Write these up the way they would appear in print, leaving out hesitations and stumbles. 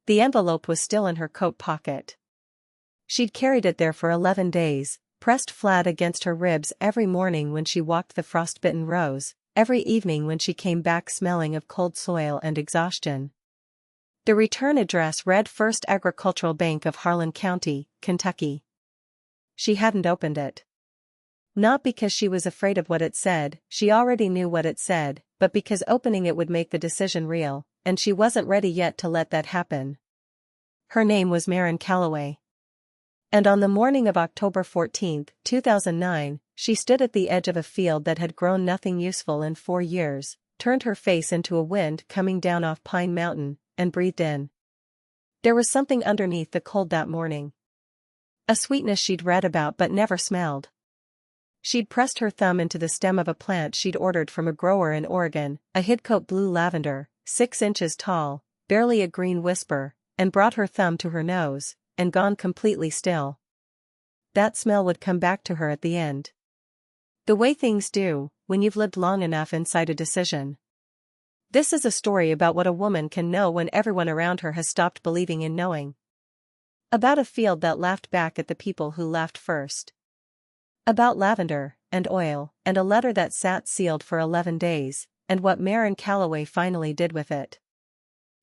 The envelope was still in her coat pocket. She'd carried it there for 11 days, pressed flat against her ribs every morning when she walked the frostbitten rows, every evening when she came back smelling of cold soil and exhaustion. The return address read First Agricultural Bank of Harlan County, Kentucky. She hadn't opened it. Not because she was afraid of what it said, she already knew what it said, but because opening it would make the decision real, and she wasn't ready yet to let that happen. Her name was Maren Calloway. And on the morning of October 14, 2009, she stood at the edge of a field that had grown nothing useful in 4 years, turned her face into a wind coming down off Pine Mountain, and breathed in. There was something underneath the cold that morning. A sweetness she'd read about but never smelled. She'd pressed her thumb into the stem of a plant she'd ordered from a grower in Oregon, a Hidcote Blue lavender, 6 inches tall, barely a green whisper, and brought her thumb to her nose, and gone completely still. That smell would come back to her at the end. The way things do, when you've lived long enough inside a decision. This is a story about what a woman can know when everyone around her has stopped believing in knowing. About a field that laughed back at the people who laughed first. About lavender, and oil, and a letter that sat sealed for 11 days, and what Maren Calloway finally did with it.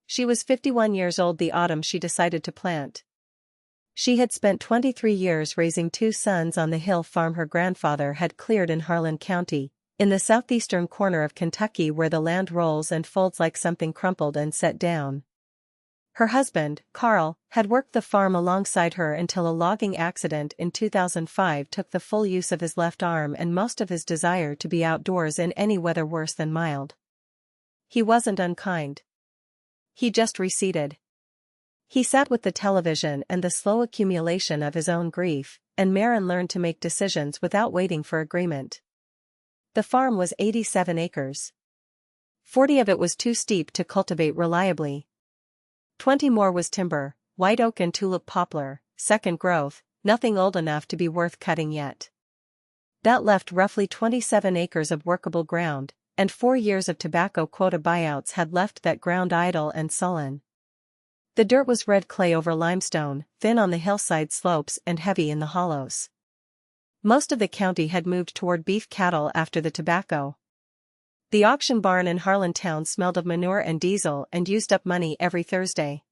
She was 51 years old the autumn she decided to plant. She had spent 23 years raising 2 sons on the hill farm her grandfather had cleared in Harlan County, in the southeastern corner of Kentucky where the land rolls and folds like something crumpled and set down. Her husband, Carl, had worked the farm alongside her until a logging accident in 2005 took the full use of his left arm and most of his desire to be outdoors in any weather worse than mild. He wasn't unkind. He just receded. He sat with the television and the slow accumulation of his own grief, and Maren learned to make decisions without waiting for agreement. The farm was 87 acres. 40 of it was too steep to cultivate reliably. 20 more was timber, white oak and tulip poplar, second growth, nothing old enough to be worth cutting yet. That left roughly 27 acres of workable ground, and 4 years of tobacco quota buyouts had left that ground idle and sullen. The dirt was red clay over limestone, thin on the hillside slopes and heavy in the hollows. Most of the county had moved toward beef cattle after the tobacco. The auction barn in Harlan Town smelled of manure and diesel and used up money every Thursday.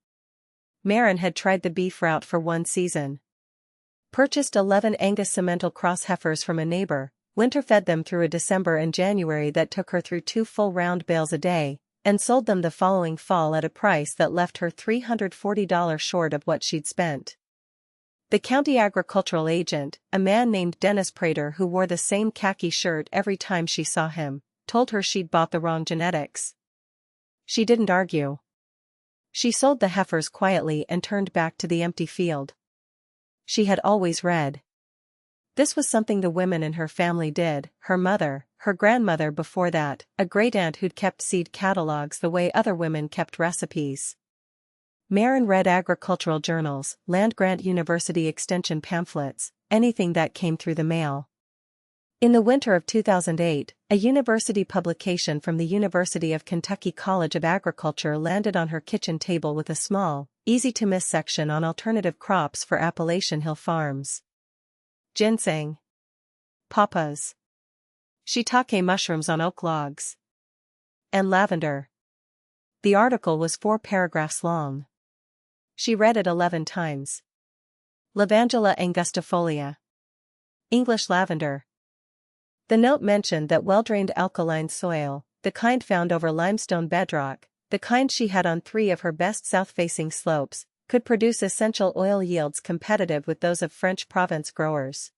Maren had tried the beef route for 1 season. Purchased 11 Angus Simmental cross heifers from a neighbor, winter-fed them through a December and January that took her through 2 full round bales a day, and sold them the following fall at a price that left her $340 short of what she'd spent. The county agricultural agent, a man named Dennis Prater who wore the same khaki shirt every time she saw him, told her she'd bought the wrong genetics. She didn't argue. She sold the heifers quietly and turned back to the empty field. She had always read. This was something the women in her family did, her mother, her grandmother before that, a great-aunt who'd kept seed catalogs the way other women kept recipes. Maren read agricultural journals, land-grant university extension pamphlets, anything that came through the mail. In the winter of 2008, a university publication from the University of Kentucky College of Agriculture landed on her kitchen table with a small, easy-to-miss section on alternative crops for Appalachian hill farms. Ginseng. Papas. Shiitake mushrooms on oak logs. And lavender. The article was 4 paragraphs long. She read it 11 times. Lavandula angustifolia. English lavender. The note mentioned that well-drained alkaline soil, the kind found over limestone bedrock, the kind she had on 3 of her best south-facing slopes, could produce essential oil yields competitive with those of French Provence growers.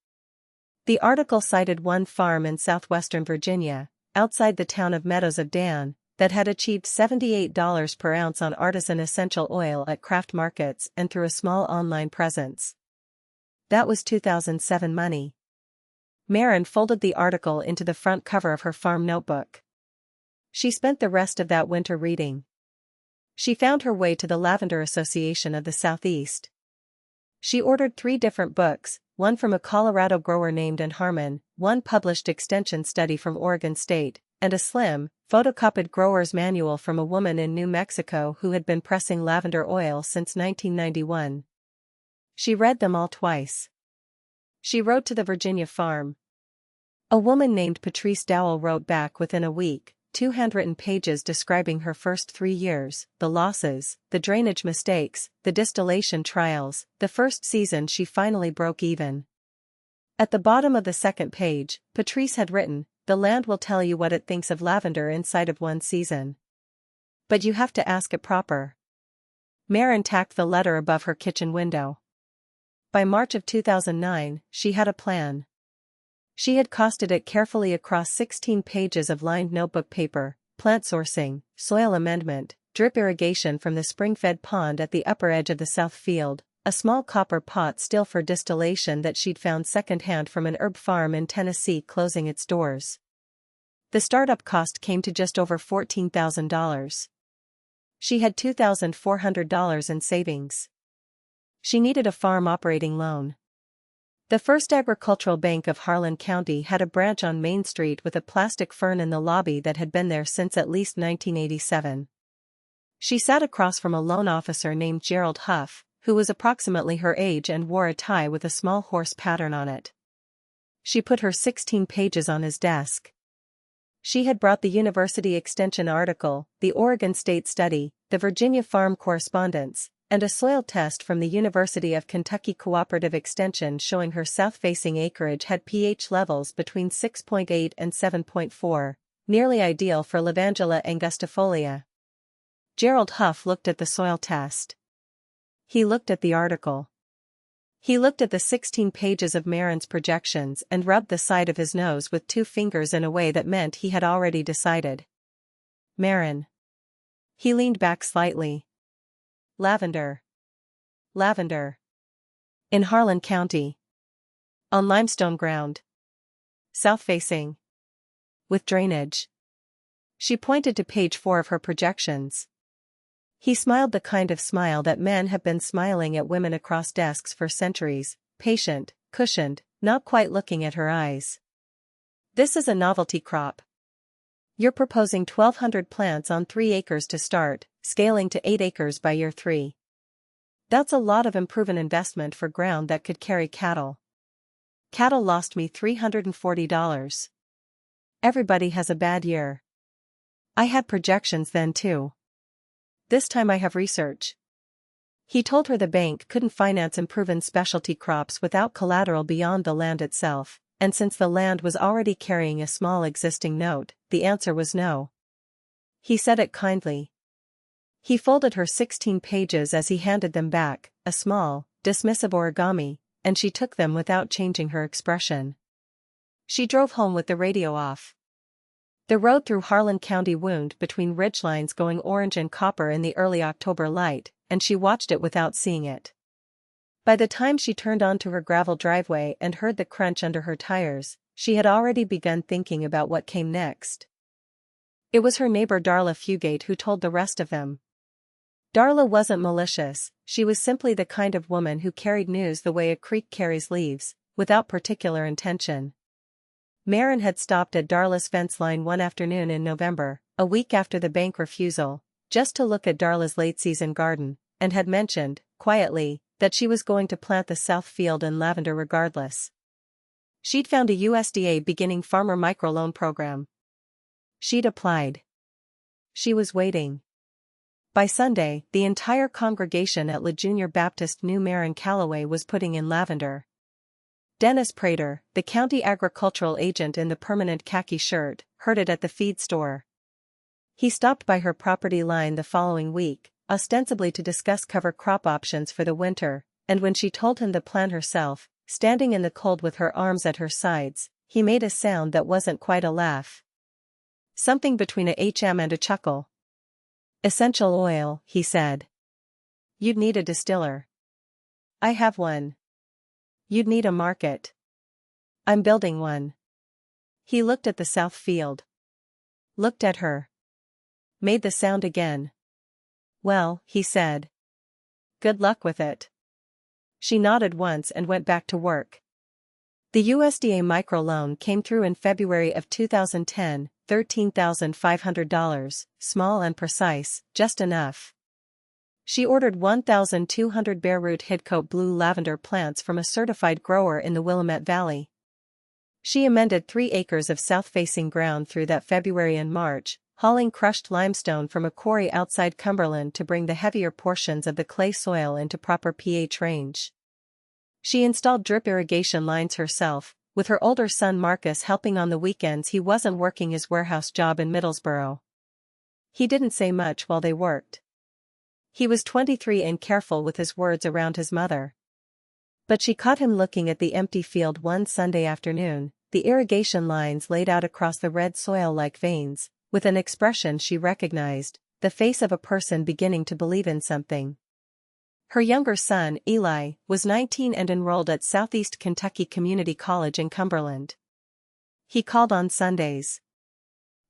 The article cited one farm in southwestern Virginia, outside the town of Meadows of Dan, that had achieved $78 per ounce on artisan essential oil at craft markets and through a small online presence. That was 2007 money. Maren folded the article into the front cover of her farm notebook. She spent the rest of that winter reading. She found her way to the Lavender Association of the Southeast. She ordered 3 different books, one from a Colorado grower named Ann Harmon, one published extension study from Oregon State, and a slim, photocopied grower's manual from a woman in New Mexico who had been pressing lavender oil since 1991. She read them all twice. She wrote to the Virginia farm. A woman named Patrice Dowell wrote back within a week, 2 handwritten pages describing her first 3 years, the losses, the drainage mistakes, the distillation trials. The first season she finally broke even. At the bottom of the second page, Patrice had written, "The land will tell you what it thinks of lavender inside of 1 season. But you have to ask it proper." Maren tacked the letter above her kitchen window. By March of 2009, she had a plan. She had costed it carefully across 16 pages of lined notebook paper: plant sourcing, soil amendment, drip irrigation from the spring-fed pond at the upper edge of the south field, a small copper pot still for distillation that she'd found second-hand from an herb farm in Tennessee closing its doors. The startup cost came to just over $14,000. She had $2,400 in savings. She needed a farm operating loan. The First Agricultural Bank of Harlan County had a branch on Main Street with a plastic fern in the lobby that had been there since at least 1987. She sat across from a loan officer named Gerald Huff, who was approximately her age and wore a tie with a small horse pattern on it. She put her 16 pages on his desk. She had brought the University Extension article, the Oregon State Study, the Virginia Farm Correspondence, and a soil test from the University of Kentucky Cooperative Extension showing her south-facing acreage had pH levels between 6.8 and 7.4, nearly ideal for Lavandula angustifolia. Gerald Huff looked at the soil test. He looked at the article. He looked at the 16 pages of Maren's projections and rubbed the side of his nose with 2 fingers in a way that meant he had already decided. Maren. He leaned back slightly. Lavender. Lavender. In Harlan County. On limestone ground. South-facing. With drainage. She pointed to page 4 of her projections. He smiled the kind of smile that men have been smiling at women across desks for centuries, patient, cushioned, not quite looking at her eyes. "This is a novelty crop. You're proposing 1,200 plants on 3 acres to start, scaling to 8 acres by year 3. That's a lot of improvement investment for ground that could carry cattle. Cattle lost me $340. Everybody has a bad year. I had projections then too. This time I have research." He told her the bank couldn't finance improving specialty crops without collateral beyond the land itself, and since the land was already carrying a small existing note, the answer was no. He said it kindly. He folded her 16 pages as he handed them back, a small, dismissive origami, and she took them without changing her expression. She drove home with the radio off. The road through Harlan County wound between ridgelines going orange and copper in the early October light, and she watched it without seeing it. By the time she turned onto her gravel driveway and heard the crunch under her tires, she had already begun thinking about what came next. It was her neighbor Darla Fugate who told the rest of them. Darla wasn't malicious, she was simply the kind of woman who carried news the way a creek carries leaves, without particular intention. Maren had stopped at Darla's fence line one afternoon in November, a week after the bank refusal, just to look at Darla's late-season garden, and had mentioned, quietly, that she was going to plant the south field in lavender regardless. She'd found a USDA beginning farmer microloan program. She'd applied. She was waiting. By Sunday, the entire congregation at La Junior Baptist knew Maren Calloway was putting in lavender. Dennis Prater, the county agricultural agent in the permanent khaki shirt, heard it at the feed store. He stopped by her property line the following week, ostensibly to discuss cover crop options for the winter, and when she told him the plan herself, standing in the cold with her arms at her sides, he made a sound that wasn't quite a laugh. Something between a HM and a chuckle. "Essential oil," he said. "You'd need a distiller." "I have one." "You'd need a market." "I'm building one." He looked at the south field. Looked at her. Made the sound again. "Well," he said. "Good luck with it." She nodded once and went back to work. The USDA microloan came through in February of 2010, $13,500, small and precise, just enough. She ordered 1,200 bare-root Hidcote Blue lavender plants from a certified grower in the Willamette Valley. She amended 3 acres of south-facing ground through that February and March, hauling crushed limestone from a quarry outside Cumberland to bring the heavier portions of the clay soil into proper pH range. She installed drip irrigation lines herself, with her older son Marcus helping on the weekends he wasn't working his warehouse job in Middlesboro. He didn't say much while they worked. He was 23 and careful with his words around his mother. But she caught him looking at the empty field one Sunday afternoon, the irrigation lines laid out across the red soil like veins, with an expression she recognized, the face of a person beginning to believe in something. Her younger son, Eli, was 19 and enrolled at Southeast Kentucky Community College in Cumberland. He called on Sundays.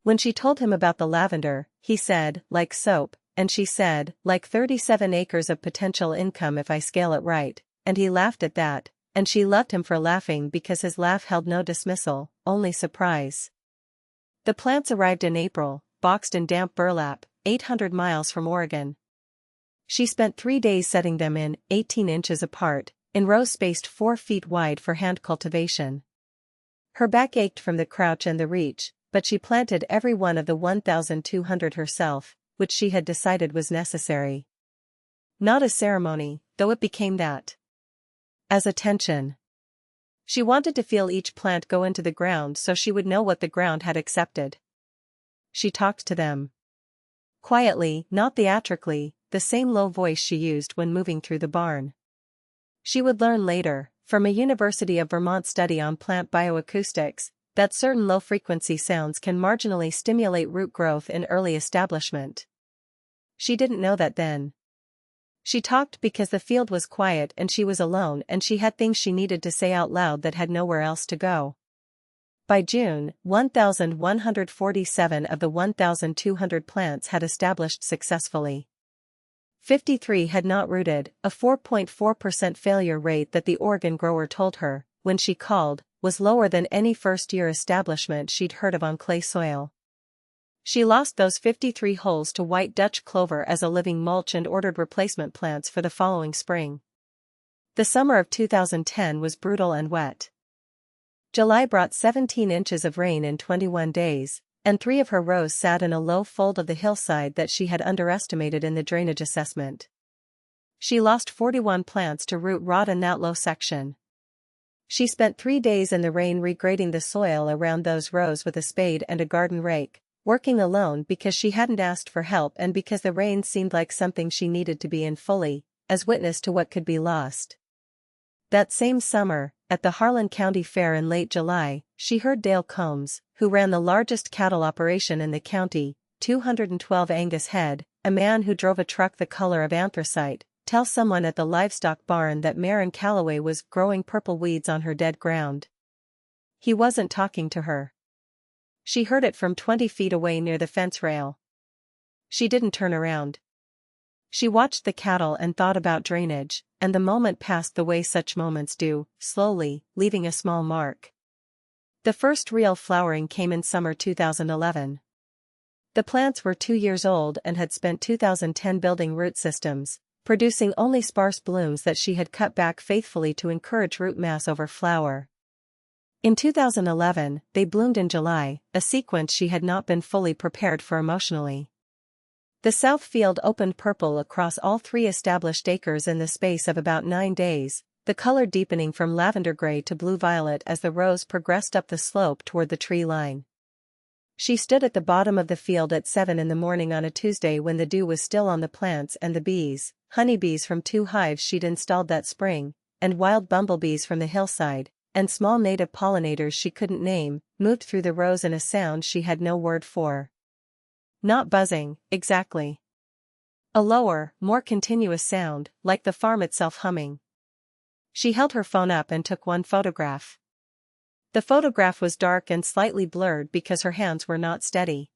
When she told him about the lavender, he said, like soap, and she said, like 37 acres of potential income if I scale it right, and he laughed at that, and she loved him for laughing because his laugh held no dismissal, only surprise. The plants arrived in April, boxed in damp burlap, 800 miles from Oregon. She spent 3 days setting them in, 18 inches apart, in rows spaced 4 feet wide for hand cultivation. Her back ached from the crouch and the reach, but she planted every one of the 1,200 herself, which she had decided was necessary. Not a ceremony, though it became that. As attention. She wanted to feel each plant go into the ground so she would know what the ground had accepted. She talked to them. Quietly, not theatrically, the same low voice she used when moving through the barn. She would learn later, from a University of Vermont study on plant bioacoustics, that certain low-frequency sounds can marginally stimulate root growth in early establishment. She didn't know that then. She talked because the field was quiet and she was alone and she had things she needed to say out loud that had nowhere else to go. By June, 1,147 of the 1,200 plants had established successfully. 53 had not rooted, a 4.4% failure rate that the Oregon grower told her, when she called, was lower than any first-year establishment she'd heard of on clay soil. She lost those 53 holes to white Dutch clover as a living mulch and ordered replacement plants for the following spring. The summer of 2010 was brutal and wet. July brought 17 inches of rain in 21 days, and 3 of her rows sat in a low fold of the hillside that she had underestimated in the drainage assessment. She lost 41 plants to root rot in that low section. She spent 3 days in the rain regrading the soil around those rows with a spade and a garden rake, working alone because she hadn't asked for help and because the rain seemed like something she needed to be in fully, as witness to what could be lost. That same summer, at the Harlan County Fair in late July, she heard Dale Combs, who ran the largest cattle operation in the county, 212 Angus head, a man who drove a truck the color of anthracite, tell someone at the livestock barn that Maren Calloway was growing purple weeds on her dead ground. He wasn't talking to her. She heard it from 20 feet away near the fence rail. She didn't turn around. She watched the cattle and thought about drainage, and the moment passed the way such moments do, slowly, leaving a small mark. The first real flowering came in summer 2011. The plants were 2 years old and had spent 2010 building root systems, producing only sparse blooms that she had cut back faithfully to encourage root mass over flower. In 2011, they bloomed in July, a sequence she had not been fully prepared for emotionally. The south field opened purple across all 3 established acres in the space of about 9 days, the color deepening from lavender gray to blue-violet as the rows progressed up the slope toward the tree line. She stood at the bottom of the field at 7 in the morning on a Tuesday when the dew was still on the plants and the bees, honeybees from 2 hives she'd installed that spring, and wild bumblebees from the hillside, and small native pollinators she couldn't name, moved through the rows in a sound she had no word for. Not buzzing, exactly. A lower, more continuous sound, like the farm itself humming. She held her phone up and took one photograph. The photograph was dark and slightly blurred because her hands were not steady.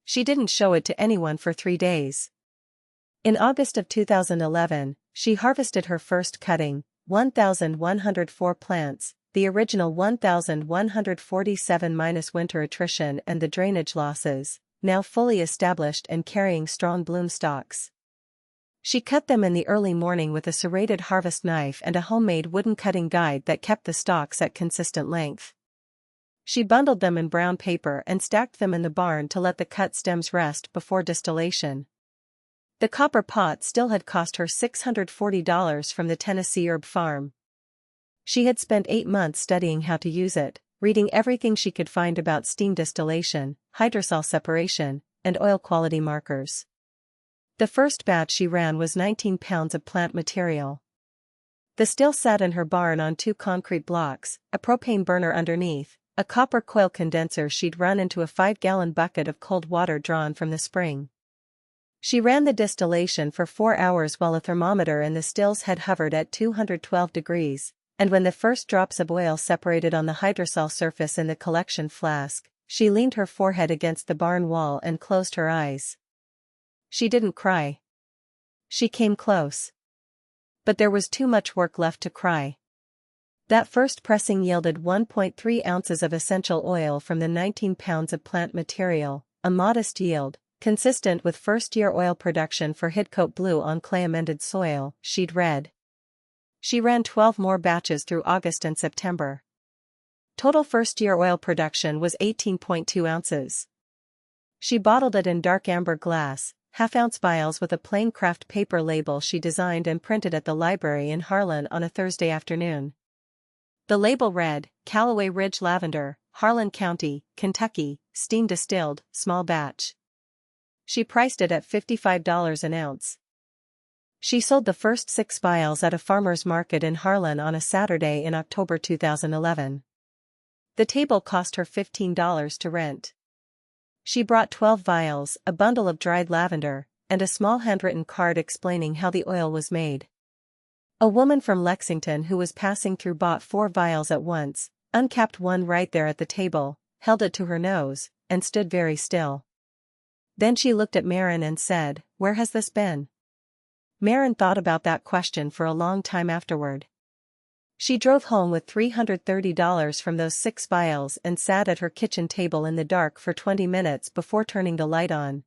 She didn't show it to anyone for 3 days. In August of 2011, she harvested her first cutting, 1,104 plants, the original 1,147 minus winter attrition and the drainage losses, now fully established and carrying strong bloom stalks. She cut them in the early morning with a serrated harvest knife and a homemade wooden cutting guide that kept the stalks at consistent length. She bundled them in brown paper and stacked them in the barn to let the cut stems rest before distillation. The copper pot still had cost her $640 from the Tennessee herb farm. She had spent 8 months studying how to use it, reading everything she could find about steam distillation, hydrosol separation, and oil quality markers. The first batch she ran was 19 pounds of plant material. The still sat in her barn on 2 concrete blocks, a propane burner underneath, a copper coil condenser she'd run into a 5-gallon bucket of cold water drawn from the spring. She ran the distillation for 4 hours while a thermometer in the stills had hovered at 212 degrees, and when the first drops of oil separated on the hydrosol surface in the collection flask, she leaned her forehead against the barn wall and closed her eyes. She didn't cry. She came close. But there was too much work left to cry. That first pressing yielded 1.3 ounces of essential oil from the 19 pounds of plant material, a modest yield, consistent with first-year oil production for Hidcote Blue on clay-amended soil, she'd read. She ran 12 more batches through August and September. Total first-year oil production was 18.2 ounces. She bottled it in dark amber glass, half-ounce vials with a plain craft paper label she designed and printed at the library in Harlan on a Thursday afternoon. The label read, Calloway Ridge Lavender, Harlan County, Kentucky, steam distilled, small batch. She priced it at $55 an ounce. She sold the first 6 vials at a farmer's market in Harlan on a Saturday in October 2011. The table cost her $15 to rent. She brought 12 vials, a bundle of dried lavender, and a small handwritten card explaining how the oil was made. A woman from Lexington who was passing through bought 4 vials at once, uncapped one right there at the table, held it to her nose, and stood very still. Then she looked at Maren and said, "Where has this been?" Maren thought about that question for a long time afterward. She drove home with $330 from those 6 vials and sat at her kitchen table in the dark for 20 minutes before turning the light on.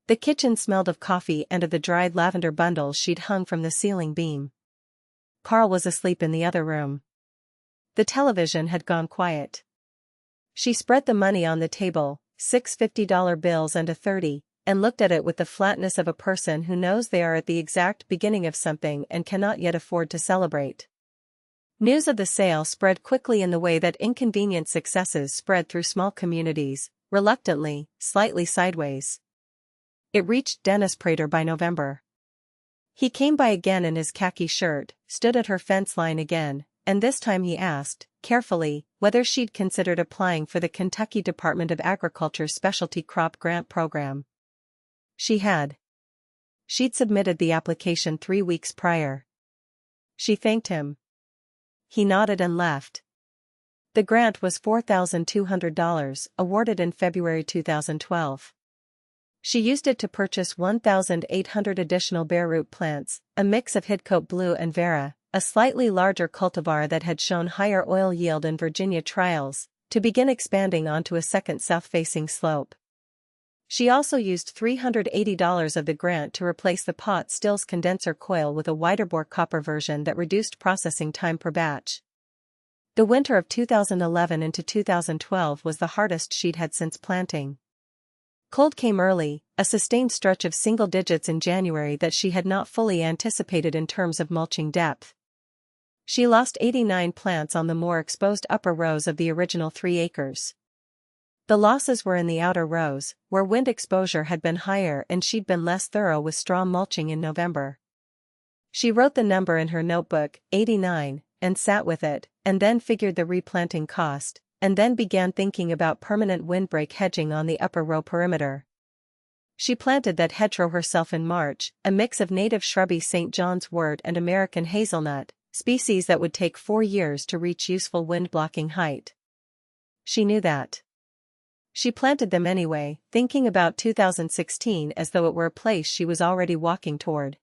The kitchen smelled of coffee and of the dried lavender bundles she'd hung from the ceiling beam. Carl was asleep in the other room. The television had gone quiet. She spread the money on the table, 6 $50 bills and a 30, and looked at it with the flatness of a person who knows they are at the exact beginning of something and cannot yet afford to celebrate. News of the sale spread quickly in the way that inconvenient successes spread through small communities, reluctantly, slightly sideways. It reached Dennis Prater by November. He came by again in his khaki shirt, stood at her fence line again, and this time he asked, carefully, whether she'd considered applying for the Kentucky Department of Agriculture's Specialty Crop Grant Program. She had. She'd submitted the application 3 weeks prior. She thanked him. He nodded and left. The grant was $4,200, awarded in February 2012. She used it to purchase 1,800 additional bare root plants, a mix of Hidcote Blue and Vera, a slightly larger cultivar that had shown higher oil yield in Virginia trials, to begin expanding onto a second south-facing slope. She also used $380 of the grant to replace the pot still's condenser coil with a wider-bore copper version that reduced processing time per batch. The winter of 2011 into 2012 was the hardest she'd had since planting. Cold came early, a sustained stretch of single digits in January that she had not fully anticipated in terms of mulching depth. She lost 89 plants on the more exposed upper rows of the original 3 acres. The losses were in the outer rows, where wind exposure had been higher and she'd been less thorough with straw mulching in November. She wrote the number in her notebook, 89, and sat with it, and then figured the replanting cost, and then began thinking about permanent windbreak hedging on the upper row perimeter. She planted that hedgerow herself in March, a mix of native shrubby St. John's wort and American hazelnut, species that would take 4 years to reach useful wind-blocking height. She knew that. She planted them anyway, thinking about 2016 as though it were a place she was already walking toward.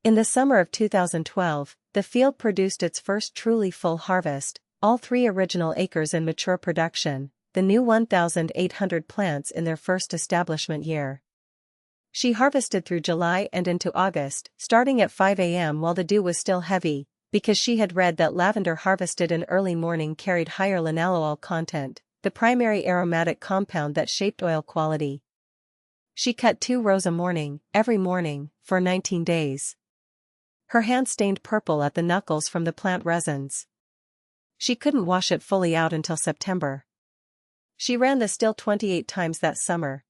In the summer of 2012, the field produced its first truly full harvest, all 3 original acres in mature production, the new 1,800 plants in their first establishment year. She harvested through July and into August, starting at 5 a.m. while the dew was still heavy, because she had read that lavender harvested in early morning carried higher linalool content, the primary aromatic compound that shaped oil quality. She cut 2 rows a morning, every morning, for 19 days. Her hands stained purple at the knuckles from the plant resins. She couldn't wash it fully out until September. She ran the still 28 times that summer.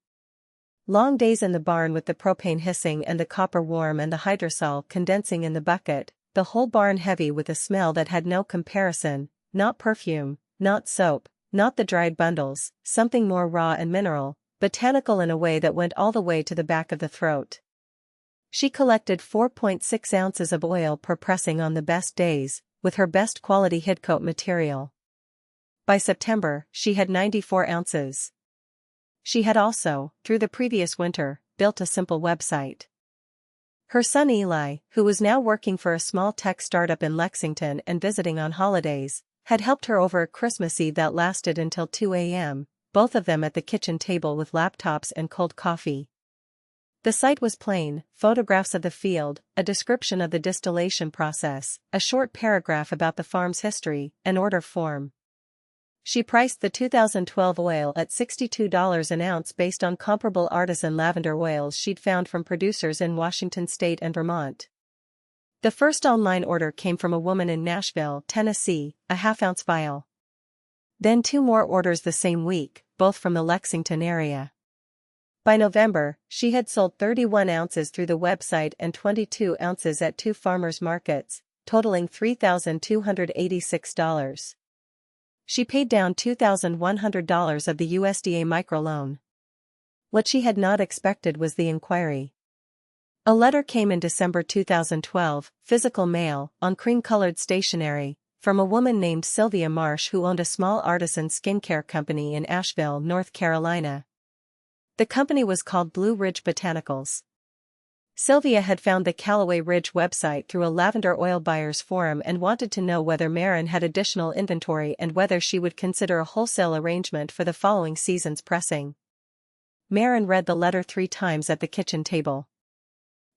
Long days in the barn with the propane hissing and the copper warm and the hydrosol condensing in the bucket, the whole barn heavy with a smell that had no comparison, not perfume, not soap, not the dried bundles, something more raw and mineral, botanical in a way that went all the way to the back of the throat. She collected 4.6 ounces of oil per pressing on the best days, with her best quality Hidcote material. By September, she had 94 ounces. She had also, through the previous winter, built a simple website. Her son Eli, who was now working for a small tech startup in Lexington and visiting on holidays, had helped her over a Christmas Eve that lasted until 2 a.m., both of them at the kitchen table with laptops and cold coffee. The site was plain: photographs of the field, a description of the distillation process, a short paragraph about the farm's history, an order form. She priced the 2012 oil at $62 an ounce based on comparable artisan lavender oils she'd found from producers in Washington state and Vermont. The first online order came from a woman in Nashville, Tennessee, a half-ounce vial. Then 2 more orders the same week, both from the Lexington area. By November, she had sold 31 ounces through the website and 22 ounces at 2 farmers markets, totaling $3,286. She paid down $2,100 of the USDA microloan. What she had not expected was the inquiry. A letter came in December 2012, physical mail, on cream-colored stationery, from a woman named Sylvia Marsh who owned a small artisan skincare company in Asheville, North Carolina. The company was called Blue Ridge Botanicals. Sylvia had found the Calloway Ridge website through a lavender oil buyers forum and wanted to know whether Maren had additional inventory and whether she would consider a wholesale arrangement for the following season's pressing. Maren read the letter 3 times at the kitchen table.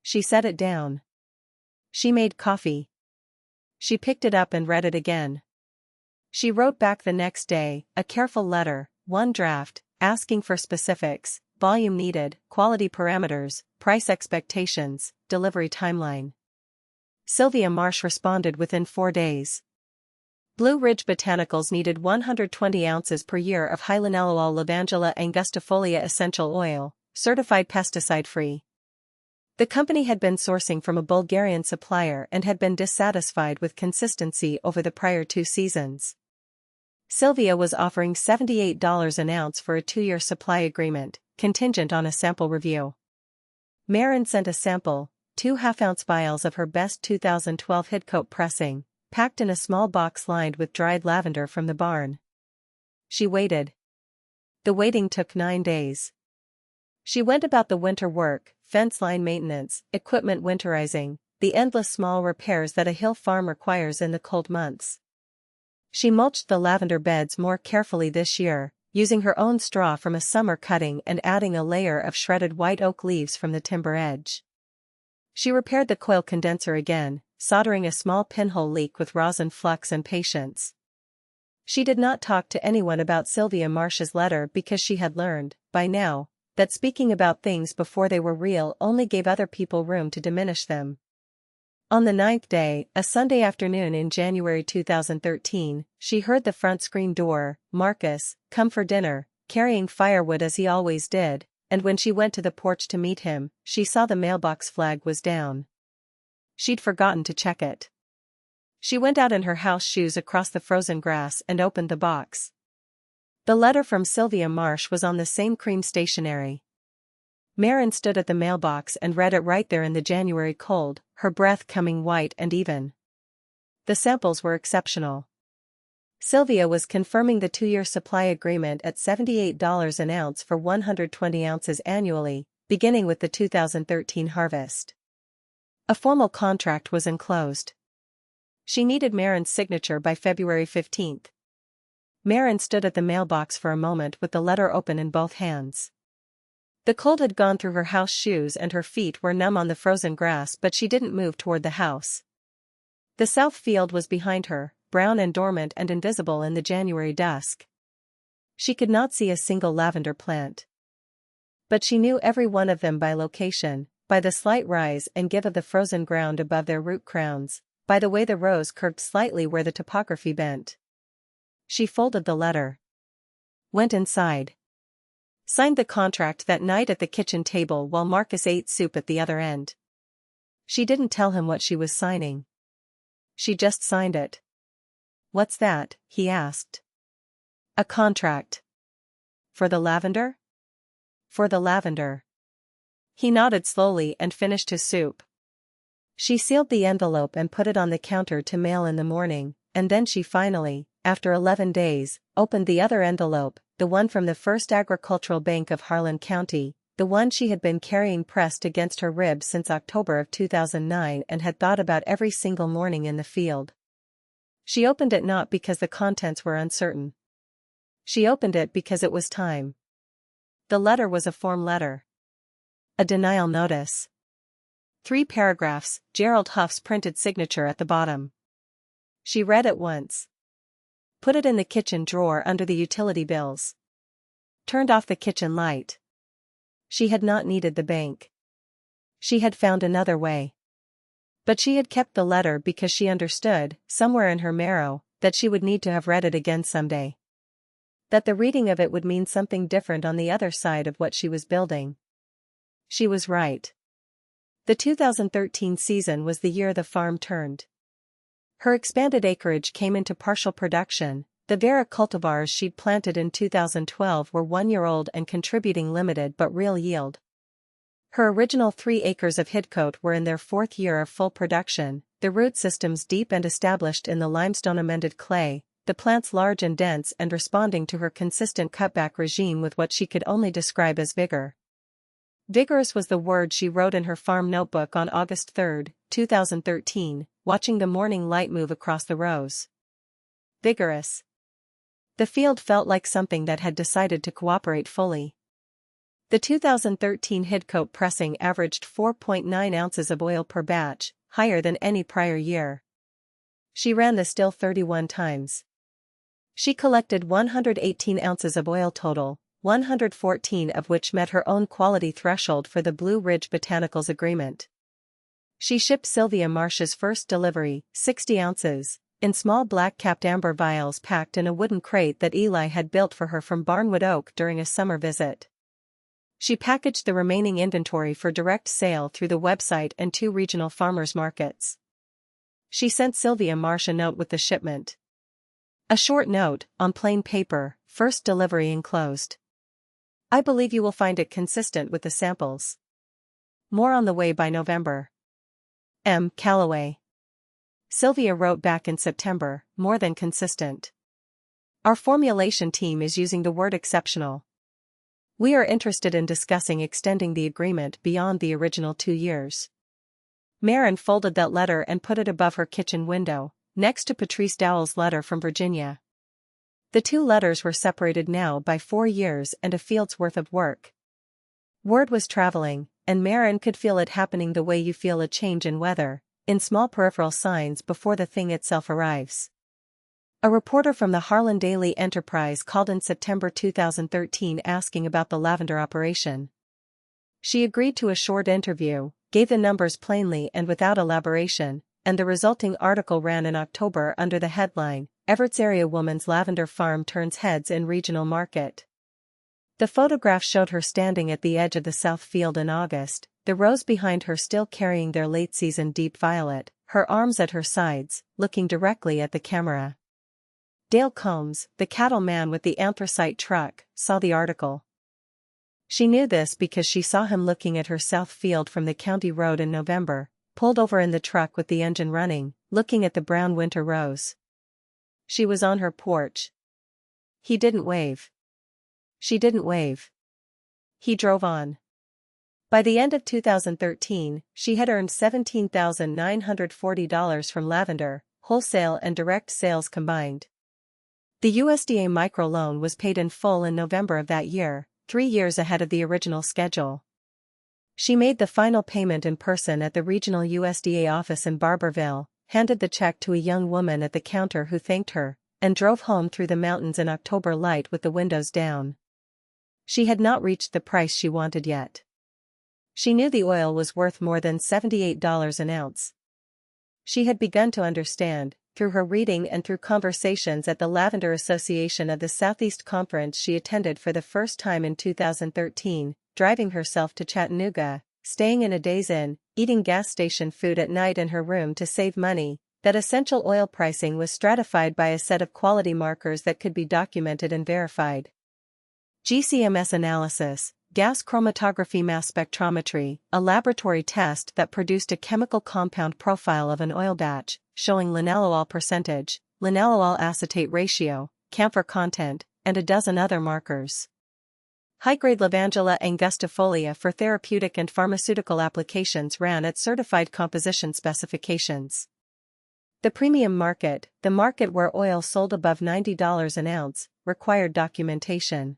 She set it down. She made coffee. She picked it up and read it again. She wrote back the next day, a careful letter, 1 draft, asking for specifics, volume needed, quality parameters, price expectations, delivery timeline. Sylvia Marsh responded within 4 days. Blue Ridge Botanicals needed 120 ounces per year of high linalool Lavandula angustifolia essential oil, certified pesticide-free. The company had been sourcing from a Bulgarian supplier and had been dissatisfied with consistency over the prior 2 seasons. Sylvia was offering $78 an ounce for a 2-year supply agreement, contingent on a sample review. Maren sent a sample, 2 half-ounce vials of her best 2012 Hidcote pressing, packed in a small box lined with dried lavender from the barn. She waited. The waiting took 9 days. She went about the winter work, fence line maintenance, equipment winterizing, the endless small repairs that a hill farm requires in the cold months. She mulched the lavender beds more carefully this year, using her own straw from a summer cutting and adding a layer of shredded white oak leaves from the timber edge. She repaired the coil condenser again, soldering a small pinhole leak with rosin flux and patience. She did not talk to anyone about Sylvia Marsh's letter because she had learned, by now, that speaking about things before they were real only gave other people room to diminish them. On the 9th day, a Sunday afternoon in January 2013, she heard the front screen door, Marcus, come for dinner, carrying firewood as he always did, and when she went to the porch to meet him, she saw the mailbox flag was down. She'd forgotten to check it. She went out in her house shoes across the frozen grass and opened the box. The letter from Sylvia Marsh was on the same cream stationery. Maren stood at the mailbox and read it right there in the January cold, her breath coming white and even. The samples were exceptional. Sylvia was confirming the 2-year supply agreement at $78 an ounce for 120 ounces annually, beginning with the 2013 harvest. A formal contract was enclosed. She needed Maren's signature by February 15. Maren stood at the mailbox for a moment with the letter open in both hands. The cold had gone through her house shoes and her feet were numb on the frozen grass, but she didn't move toward the house. The south field was behind her, brown and dormant and invisible in the January dusk. She could not see a single lavender plant. But she knew every one of them by location, by the slight rise and give of the frozen ground above their root crowns, by the way the rows curved slightly where the topography bent. She folded the letter. Went inside. Signed the contract that night at the kitchen table while Marcus ate soup at the other end. She didn't tell him what she was signing. She just signed it. "What's that?" he asked. "A contract." "For the lavender?" "For the lavender." He nodded slowly and finished his soup. She sealed the envelope and put it on the counter to mail in the morning, and then she finally, after 11 days, opened the other envelope, the one from the First Agricultural Bank of Harlan County, the one she had been carrying pressed against her ribs since October of 2009 and had thought about every single morning in the field. She opened it not because the contents were uncertain. She opened it because it was time. The letter was a form letter. A denial notice. 3 paragraphs, Gerald Huff's printed signature at the bottom. She read it once. Put it in the kitchen drawer under the utility bills. Turned off the kitchen light. She had not needed the bank. She had found another way. But she had kept the letter because she understood, somewhere in her marrow, that she would need to have read it again someday. That the reading of it would mean something different on the other side of what she was building. She was right. The 2013 season was the year the farm turned. Her expanded acreage came into partial production. The Vera cultivars she'd planted in 2012 were 1-year-old and contributing limited but real yield. Her original 3 acres of Hidcote were in their 4th year of full production, the root systems deep and established in the limestone-amended clay, the plants large and dense and responding to her consistent cutback regime with what she could only describe as vigor. Vigorous was the word she wrote in her farm notebook on August 3, 2013, watching the morning light move across the rows. Vigorous. The field felt like something that had decided to cooperate fully. The 2013 Hidcote pressing averaged 4.9 ounces of oil per batch, higher than any prior year. She ran the still 31 times. She collected 118 ounces of oil total, 114 of which met her own quality threshold for the Blue Ridge Botanicals agreement. She shipped Sylvia Marsh's first delivery, 60 ounces, in small black-capped amber vials packed in a wooden crate that Eli had built for her from Barnwood Oak during a summer visit. She packaged the remaining inventory for direct sale through the website and 2 regional farmers markets. She sent Sylvia Marsh a note with the shipment. A short note, on plain paper, first delivery enclosed. "I believe you will find it consistent with the samples. More on the way by November. M. Calloway." Sylvia wrote back in September, "More than consistent. Our formulation team is using the word exceptional. We are interested in discussing extending the agreement beyond the original 2 years." Maren folded that letter and put it above her kitchen window, next to Patrice Dowell's letter from Virginia. The 2 letters were separated now by 4 years and a field's worth of work. Word was traveling, and Maren could feel it happening the way you feel a change in weather, in small peripheral signs before the thing itself arrives. A reporter from the Harlan Daily Enterprise called in September 2013 asking about the lavender operation. She agreed to a short interview, gave the numbers plainly and without elaboration, and the resulting article ran in October under the headline, "Everett's Area Woman's Lavender Farm Turns Heads in Regional Market." The photograph showed her standing at the edge of the south field in August, the rows behind her still carrying their late-season deep violet, her arms at her sides, looking directly at the camera. Dale Combs, the cattleman with the anthracite truck, saw the article. She knew this because she saw him looking at her south field from the county road in November, pulled over in the truck with the engine running, looking at the brown winter rows. She was on her porch. He didn't wave. She didn't wave. He drove on. By the end of 2013, she had earned $17,940 from Lavender, wholesale and direct sales combined. The USDA microloan was paid in full in November of that year, 3 years ahead of the original schedule. She made the final payment in person at the regional USDA office in Barberville, handed the check to a young woman at the counter who thanked her, and drove home through the mountains in October light with the windows down. She had not reached the price she wanted yet. She knew the oil was worth more than $78 an ounce. She had begun to understand, through her reading and through conversations at the Lavender Association of the Southeast Conference she attended for the first time in 2013, driving herself to Chattanooga, staying in a day's inn, eating gas station food at night in her room to save money, that essential oil pricing was stratified by a set of quality markers that could be documented and verified. GCMS analysis, gas chromatography mass spectrometry, a laboratory test that produced a chemical compound profile of an oil batch, showing linalool percentage, linalool acetate ratio, camphor content, and a dozen other markers. High-grade Lavender angustifolia for therapeutic and pharmaceutical applications ran at certified composition specifications. The premium market, the market where oil sold above $90 an ounce, required documentation.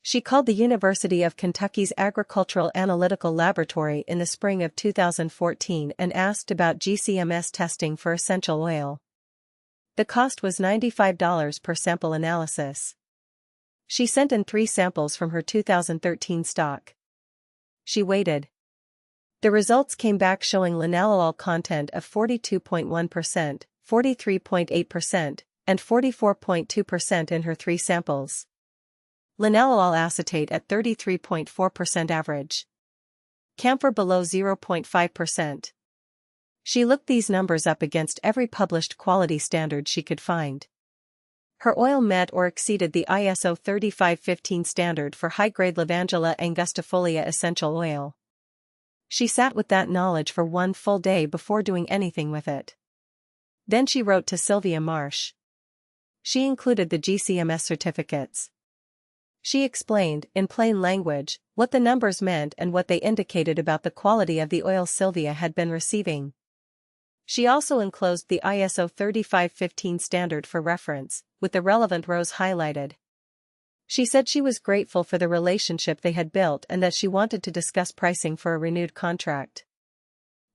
She called the University of Kentucky's Agricultural Analytical Laboratory in the spring of 2014 and asked about GCMS testing for essential oil. The cost was $95 per sample analysis. She sent in 3 samples from her 2013 stock. She waited. The results came back showing linalool content of 42.1%, 43.8%, and 44.2% in her 3 samples. Linalool acetate at 33.4% average. Camphor below 0.5%. She looked these numbers up against every published quality standard she could find. Her oil met or exceeded the ISO 3515 standard for high-grade Lavender angustifolia essential oil. She sat with that knowledge for 1 full day before doing anything with it. Then she wrote to Sylvia Marsh. She included the GCMS certificates. She explained, in plain language, what the numbers meant and what they indicated about the quality of the oil Sylvia had been receiving. She also enclosed the ISO 3515 standard for reference, with the relevant rows highlighted. She said she was grateful for the relationship they had built and that she wanted to discuss pricing for a renewed contract.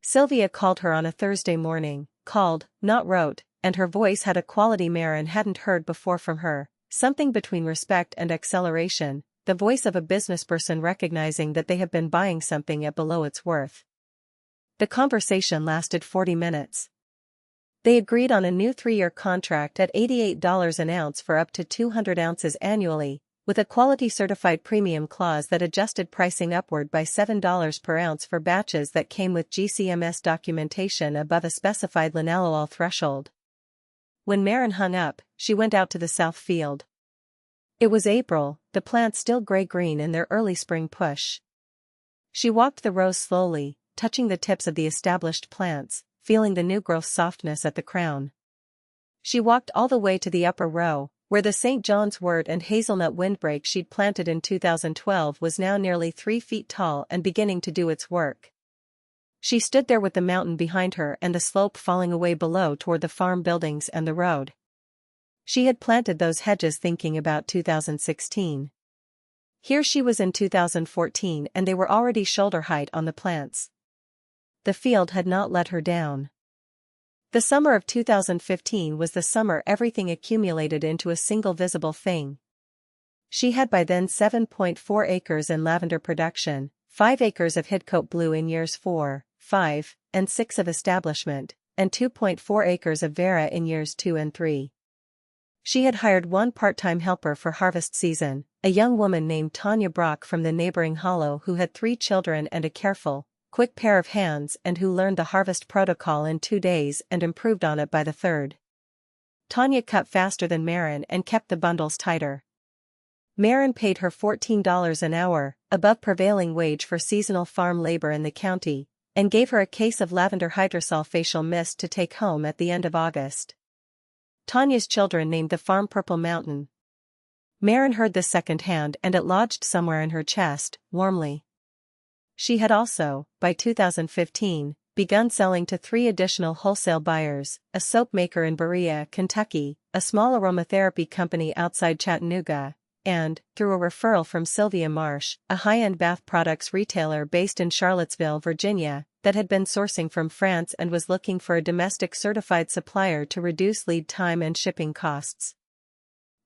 Sylvia called her on a Thursday morning, called, not wrote, and her voice had a quality Maren hadn't heard before from her. Something between respect and acceleration, the voice of a businessperson recognizing that they have been buying something at below its worth. The conversation lasted 40 minutes. They agreed on a new 3-year contract at $88 an ounce for up to 200 ounces annually, with a quality-certified premium clause that adjusted pricing upward by $7 per ounce for batches that came with GCMS documentation above a specified linalool threshold. When Maren hung up, she went out to the south field. It was April, the plants still gray-green in their early spring push. She walked the rows slowly, touching the tips of the established plants, feeling the new growth softness at the crown. She walked all the way to the upper row, where the St. John's wort and hazelnut windbreak she'd planted in 2012 was now nearly 3 feet tall and beginning to do its work. She stood there with the mountain behind her and the slope falling away below toward the farm buildings and the road. She had planted those hedges thinking about 2016. Here she was in 2014 and they were already shoulder height on the plants. The field had not let her down. The summer of 2015 was the summer everything accumulated into a single visible thing. She had by then 7.4 acres in lavender production, 5 acres of Hidcote Blue in years 4, 5, and 6 of establishment, and 2.4 acres of Vera in years 2 and 3. She had hired 1 part-time helper for harvest season, a young woman named Tanya Brock from the neighboring hollow who had 3 children and a careful, quick pair of hands and who learned the harvest protocol in 2 days and improved on it by the 3rd. Tanya cut faster than Maren and kept the bundles tighter. Maren paid her $14 an hour, above prevailing wage for seasonal farm labor in the county, and gave her a case of lavender hydrosol facial mist to take home at the end of August. Tanya's children named the farm Purple Mountain. Maren heard this secondhand and it lodged somewhere in her chest, warmly. She had also, by 2015, begun selling to 3 additional wholesale buyers, a soap maker in Berea, Kentucky, a small aromatherapy company outside Chattanooga, and, through a referral from Sylvia Marsh, a high-end bath products retailer based in Charlottesville, Virginia, that had been sourcing from France and was looking for a domestic certified supplier to reduce lead time and shipping costs.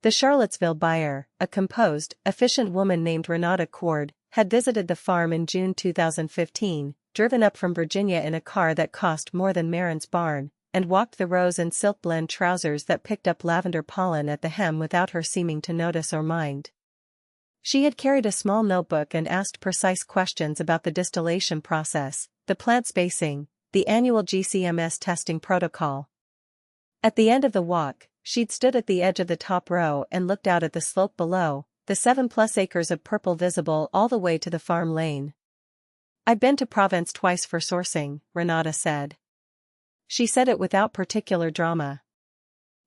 The Charlottesville buyer, a composed, efficient woman named Renata Cord, had visited the farm in June 2015, driven up from Virginia in a car that cost more than Maren's barn, and walked the rose and silk blend trousers that picked up lavender pollen at the hem without her seeming to notice or mind. She had carried a small notebook and asked precise questions about the distillation process, the plant spacing, the annual GCMS testing protocol. At the end of the walk, she'd stood at the edge of the top row and looked out at the slope below, the 7+ acres of purple visible all the way to the farm lane. "I've been to Provence twice for sourcing," Renata said. She said it without particular drama.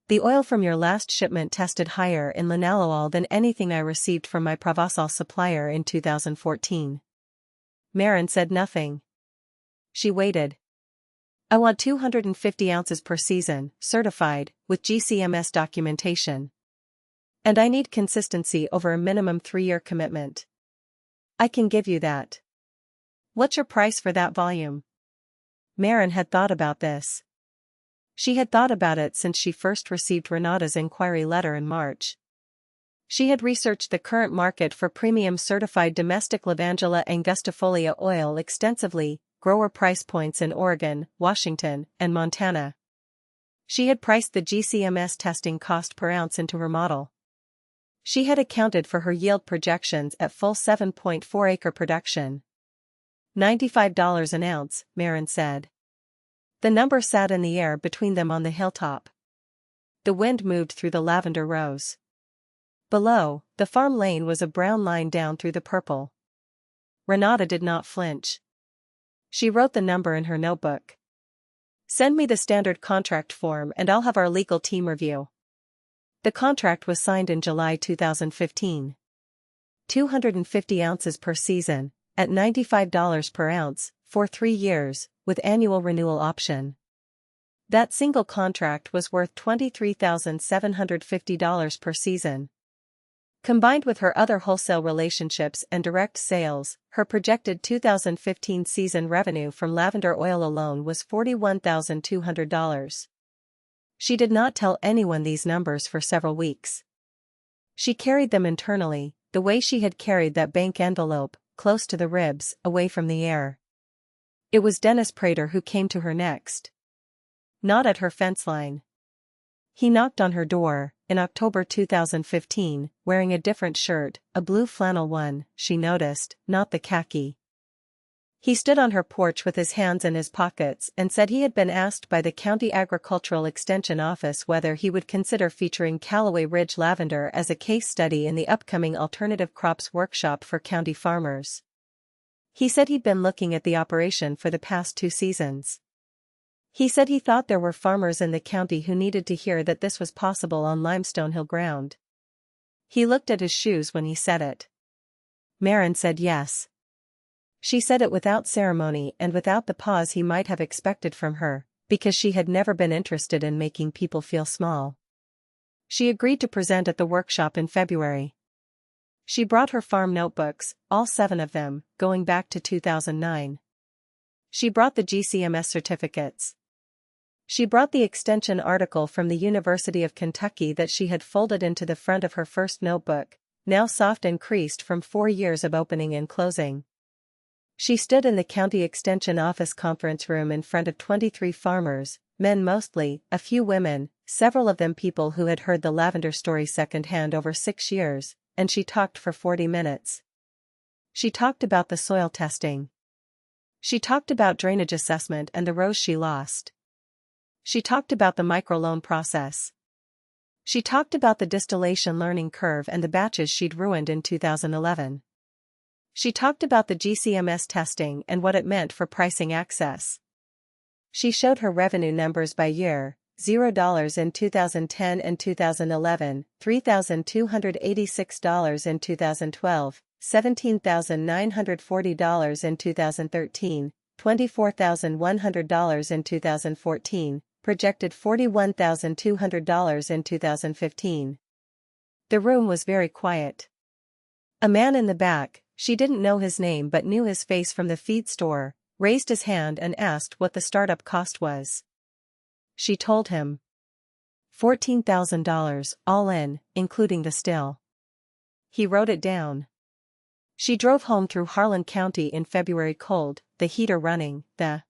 "The oil from your last shipment tested higher in linalool than anything I received from my Provençal supplier in 2014. Maren said nothing. She waited. "I want 250 ounces per season, certified, with GCMS documentation. And I need consistency over a minimum 3-year commitment." "I can give you that. What's your price for that volume?" Maren had thought about this. She had thought about it since she first received Renata's inquiry letter in March. She had researched the current market for premium certified domestic Lavandula angustifolia oil extensively, grower price points in Oregon, Washington, and Montana. She had priced the GCMS testing cost per ounce into her model. She had accounted for her yield projections at full 7.4-acre production. $95 an ounce, Maren said. The number sat in the air between them on the hilltop. The wind moved through the lavender rows. Below, the farm lane was a brown line down through the purple. Renata did not flinch. She wrote the number in her notebook. "Send me the standard contract form and I'll have our legal team review." The contract was signed in July 2015. 250 ounces per season, at $95 per ounce, for 3 years, with annual renewal option. That single contract was worth $23,750 per season. Combined with her other wholesale relationships and direct sales, her projected 2015 season revenue from lavender oil alone was $41,200. She did not tell anyone these numbers for several weeks. She carried them internally, the way she had carried that bank envelope, close to the ribs, away from the air. It was Dennis Prater who came to her next. Not at her fence line. He knocked on her door, in October 2015, wearing a different shirt, a blue flannel one, she noticed, not the khaki. He stood on her porch with his hands in his pockets and said he had been asked by the County Agricultural Extension Office whether he would consider featuring Callaway Ridge lavender as a case study in the upcoming Alternative Crops Workshop for county farmers. He said he'd been looking at the operation for the past 2 seasons. He said he thought there were farmers in the county who needed to hear that this was possible on Limestone Hill ground. He looked at his shoes when he said it. Maren said yes. She said it without ceremony and without the pause he might have expected from her, because she had never been interested in making people feel small. She agreed to present at the workshop in February. She brought her farm notebooks, all 7 of them, going back to 2009. She brought the GCMS certificates. She brought the extension article from the University of Kentucky that she had folded into the front of her first notebook, now soft and creased from 4 years of opening and closing. She stood in the county extension office conference room in front of 23 farmers, men mostly, a few women, several of them people who had heard the lavender story secondhand over 6 years, and she talked for 40 minutes. She talked about the soil testing. She talked about drainage assessment and the rows she lost. She talked about the microloan process. She talked about the distillation learning curve and the batches she'd ruined in 2011. She talked about the GCMS testing and what it meant for pricing access. She showed her revenue numbers by year: $0 in 2010 and 2011, $3,286 in 2012, $17,940 in 2013, $24,100 in 2014, projected $41,200 in 2015. The room was very quiet. A man in the back, she didn't know his name but knew his face from the feed store, raised his hand and asked what the startup cost was. She told him. $14,000, all in, including the still. He wrote it down. She drove home through Harlan County in February cold, the heater running, the